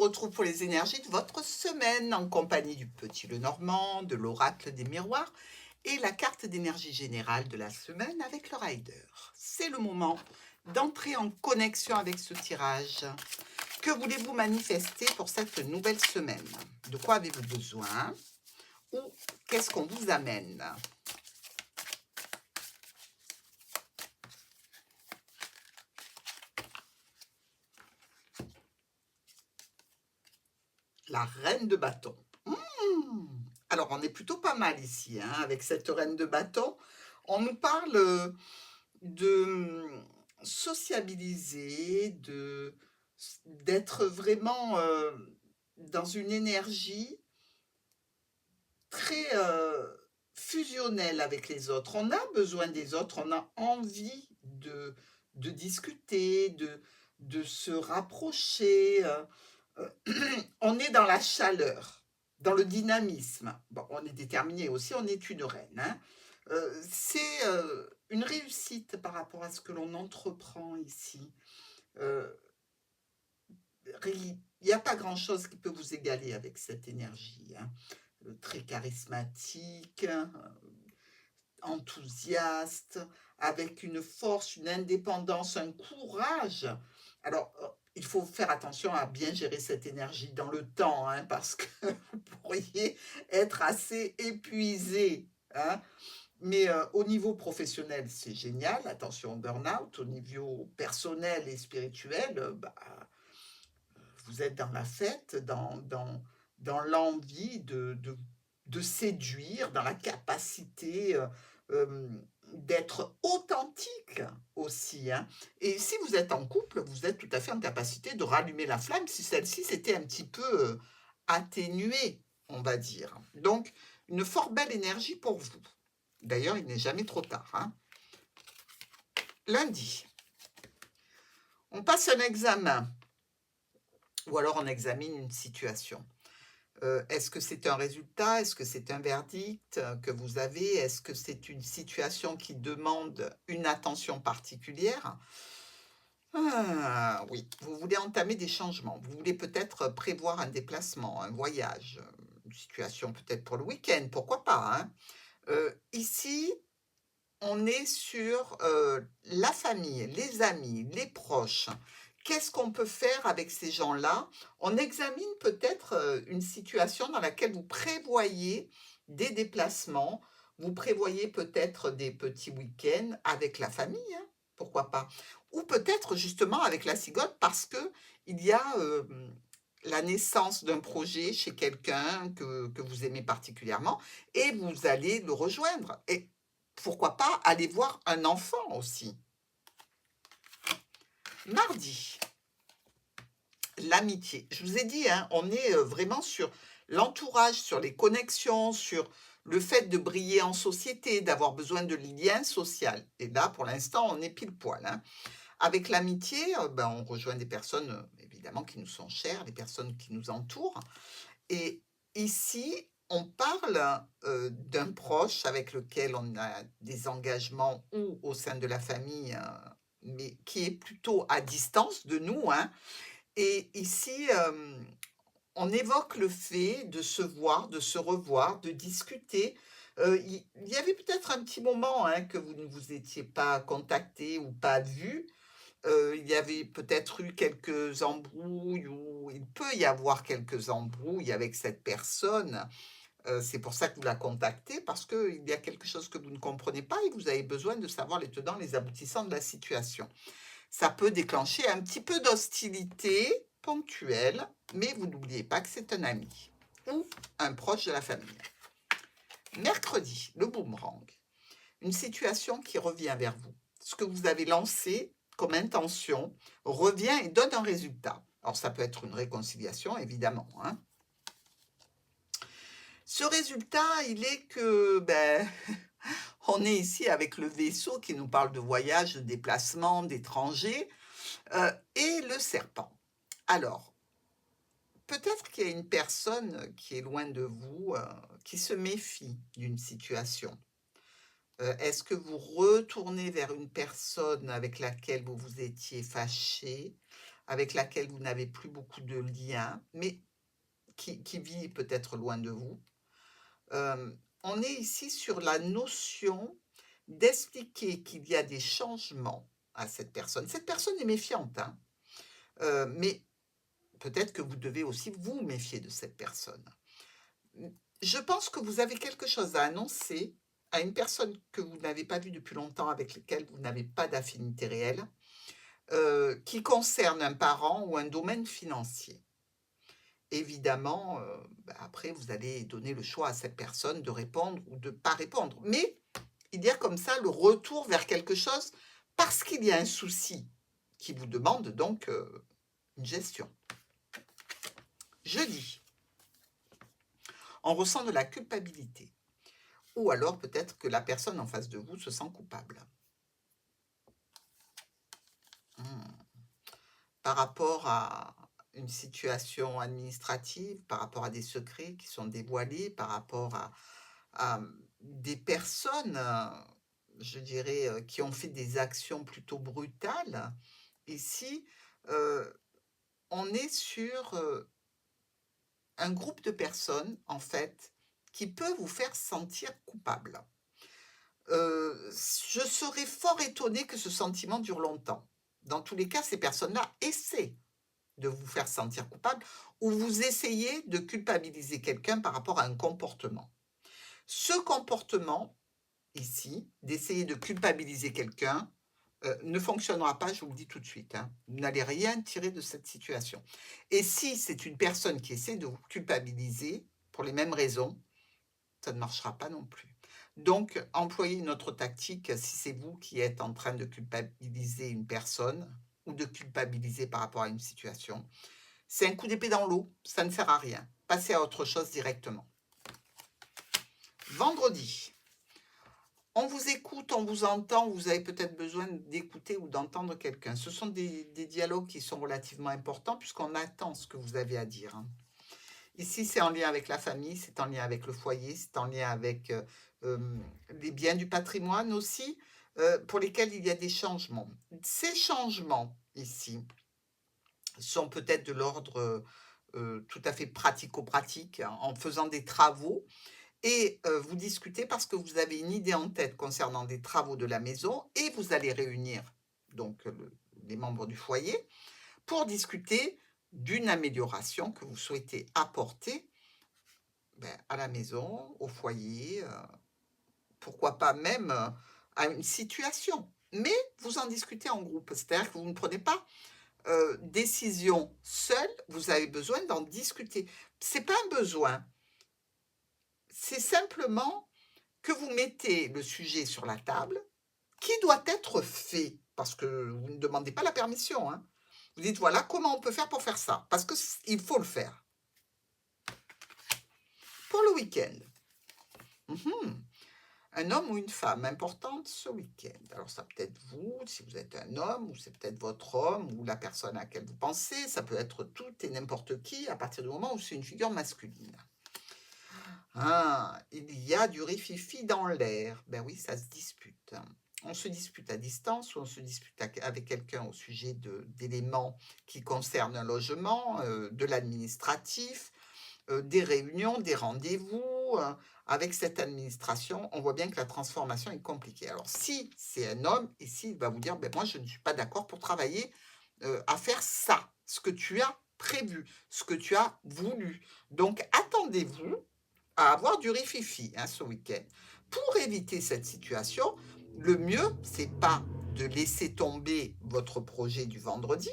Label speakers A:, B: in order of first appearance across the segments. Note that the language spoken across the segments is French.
A: retrouve pour les énergies de votre semaine en compagnie du petit Lenormand, de l'oracle des miroirs et la carte d'énergie générale de la semaine avec le rider. C'est le moment d'entrer en connexion avec ce tirage. Que voulez-vous manifester pour cette nouvelle semaine? De quoi avez-vous besoin? Ou qu'est-ce qu'on vous amène? La reine de bâton. Alors, on est plutôt pas mal ici, hein, avec cette reine de bâton. On nous parle de sociabiliser, d'être vraiment dans une énergie très fusionnelle avec les autres. On a besoin des autres, on a envie de discuter, de se rapprocher. On est dans la chaleur, dans le dynamisme. Bon, on est déterminé aussi, on est une reine, hein. C'est une réussite par rapport à ce que l'on entreprend ici. Euh, il n'y a pas grand-chose qui peut vous égaler avec cette énergie, hein. Très charismatique, enthousiaste, avec une force, une indépendance, un courage. Alors, il faut faire attention à bien gérer cette énergie dans le temps, hein, parce que vous pourriez être assez épuisé, hein. Mais au niveau professionnel, c'est génial. Attention au burn-out. Au niveau personnel et spirituel, vous êtes dans la fête, dans l'envie de séduire, dans la capacité d'être authentique aussi, hein. Et si vous êtes en couple, vous êtes tout à fait en capacité de rallumer la flamme si celle-ci s'était un petit peu atténuée, on va dire. Donc, une fort belle énergie pour vous. D'ailleurs, il n'est jamais trop tard, hein. Lundi, on passe un examen ou alors on examine une situation. Est-ce que c'est un résultat? Est-ce que c'est un verdict que vous avez? Est-ce que c'est une situation qui demande une attention particulière? Ah, oui, vous voulez entamer des changements. Vous voulez peut-être prévoir un déplacement, un voyage, une situation peut-être pour le week-end, pourquoi pas, hein? Ici, on est sur la famille, les amis, les proches. Qu'est-ce qu'on peut faire avec ces gens-là? On examine peut-être une situation dans laquelle vous prévoyez des déplacements, vous prévoyez peut-être des petits week-ends avec la famille, hein, pourquoi pas? Ou peut-être justement avec la cigogne parce que il y a la naissance d'un projet chez quelqu'un que vous aimez particulièrement et vous allez le rejoindre. Et pourquoi pas aller voir un enfant aussi? Mardi, l'amitié. Je vous ai dit, hein, on est vraiment sur l'entourage, sur les connexions, sur le fait de briller en société, d'avoir besoin de liens sociaux. Et là, pour l'instant, on est pile poil, hein. Avec l'amitié, on rejoint des personnes, évidemment, qui nous sont chères, les personnes qui nous entourent. Et ici, on parle d'un proche avec lequel on a des engagements ou au sein de la famille, mais qui est plutôt à distance de nous, hein. Et ici, on évoque le fait de se voir, de se revoir, de discuter. Il y avait peut-être un petit moment, hein, que vous ne vous étiez pas contacté ou pas vu. Il y avait peut-être eu quelques embrouilles ou il peut y avoir quelques embrouilles avec cette personne. C'est pour ça que vous la contactez parce qu'il y a quelque chose que vous ne comprenez pas et vous avez besoin de savoir les tenants, les aboutissants de la situation. Ça peut déclencher un petit peu d'hostilité ponctuelle, mais vous n'oubliez pas que c'est un ami ou un proche de la famille. Mercredi, le boomerang. Une situation qui revient vers vous. Ce que vous avez lancé comme intention revient et donne un résultat. Alors ça peut être une réconciliation, évidemment, hein. Ce résultat, il est que on est ici avec le vaisseau qui nous parle de voyage, de déplacement, d'étrangers, et le serpent. Alors, peut-être qu'il y a une personne qui est loin de vous, qui se méfie d'une situation. Est-ce que vous retournez vers une personne avec laquelle vous vous étiez fâché? avec laquelle vous n'avez plus beaucoup de liens, mais qui vit peut-être loin de vous. On est ici sur la notion d'expliquer qu'il y a des changements à cette personne. Cette personne est méfiante, hein, mais peut-être que vous devez aussi vous méfier de cette personne. Mmh, je pense que vous avez quelque chose à annoncer à une personne que vous n'avez pas vue depuis longtemps, avec laquelle vous n'avez pas d'affinité réelle, qui concerne un parent ou un domaine financier. Évidemment, après vous allez donner le choix à cette personne de répondre ou de pas répondre. Mais il y a comme ça le retour vers quelque chose parce qu'il y a un souci qui vous demande donc, une gestion. Jeudi, on ressent de la culpabilité ou alors peut-être que la personne en face de vous se sent coupable. Mmh. Par rapport à une situation administrative, par rapport à des secrets qui sont dévoilés, par rapport à, des personnes, je dirais, qui ont fait des actions plutôt brutales. Ici, heu, on est sur, un groupe de personnes, en fait, qui peut vous faire sentir coupable. Je serais fort étonnée que ce sentiment dure longtemps. Dans tous les cas, ces personnes-là essaient de vous faire sentir coupable ou vous essayez de culpabiliser quelqu'un par rapport à un comportement. Ce comportement, ici, d'essayer de culpabiliser quelqu'un, ne fonctionnera pas, je vous le dis tout de suite, hein. Vous n'allez rien tirer de cette situation. Et si c'est une personne qui essaie de vous culpabiliser pour les mêmes raisons, ça ne marchera pas non plus. Donc, employez une autre tactique si c'est vous qui êtes en train de culpabiliser une personne ou de culpabiliser par rapport à une situation. C'est un coup d'épée dans l'eau, ça ne sert à rien. Passez à autre chose directement. Vendredi, on vous écoute, on vous entend, vous avez peut-être besoin d'écouter ou d'entendre quelqu'un. Ce sont des dialogues qui sont relativement importants puisqu'on attend ce que vous avez à dire, hein. Ici, c'est en lien avec la famille, c'est en lien avec le foyer, c'est en lien avec, les biens du patrimoine aussi, pour lesquels il y a des changements. Ces changements ici sont peut-être de l'ordre, tout à fait pratico-pratique, hein, en faisant des travaux et vous discutez parce que vous avez une idée en tête concernant des travaux de la maison et vous allez réunir donc les membres du foyer pour discuter d'une amélioration que vous souhaitez apporter, à la maison, au foyer, pourquoi pas même, à une situation. Mais vous en discutez en groupe, c'est-à-dire que vous ne prenez pas, décision seul, vous avez besoin d'en discuter. C'est pas un besoin, c'est simplement que vous mettez le sujet sur la table, qui doit être fait, parce que vous ne demandez pas la permission, hein. Vous dites: «Voilà comment on peut faire pour faire ça», parce que il faut le faire. Pour le week-end, mmh un homme ou une femme importante ce week-end. Alors ça peut être vous, si vous êtes un homme, ou c'est peut-être votre homme, ou la personne à laquelle vous pensez, ça peut être tout et n'importe qui, à partir du moment où c'est une figure masculine. Ah, il y a du rififi dans l'air. Ben oui, ça se dispute, hein. On se dispute à distance ou on se dispute avec quelqu'un au sujet d'éléments qui concernent un logement, de l'administratif, des réunions, des rendez-vous. Avec cette administration, on voit bien que la transformation est compliquée. Alors si c'est un homme, ici, il va vous dire, ben moi je ne suis pas d'accord pour travailler à faire ça, ce que tu as prévu, ce que tu as voulu. Donc attendez-vous à avoir du rififi, hein, ce week-end. Pour éviter cette situation, le mieux, c'est pas de laisser tomber votre projet du vendredi,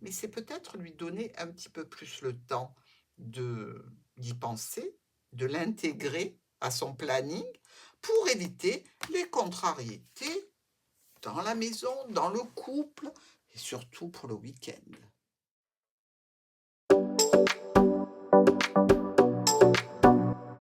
A: mais c'est peut-être lui donner un petit peu plus le temps de d'y penser, de l'intégrer à son planning pour éviter les contrariétés dans la maison, dans le couple et surtout pour le week-end.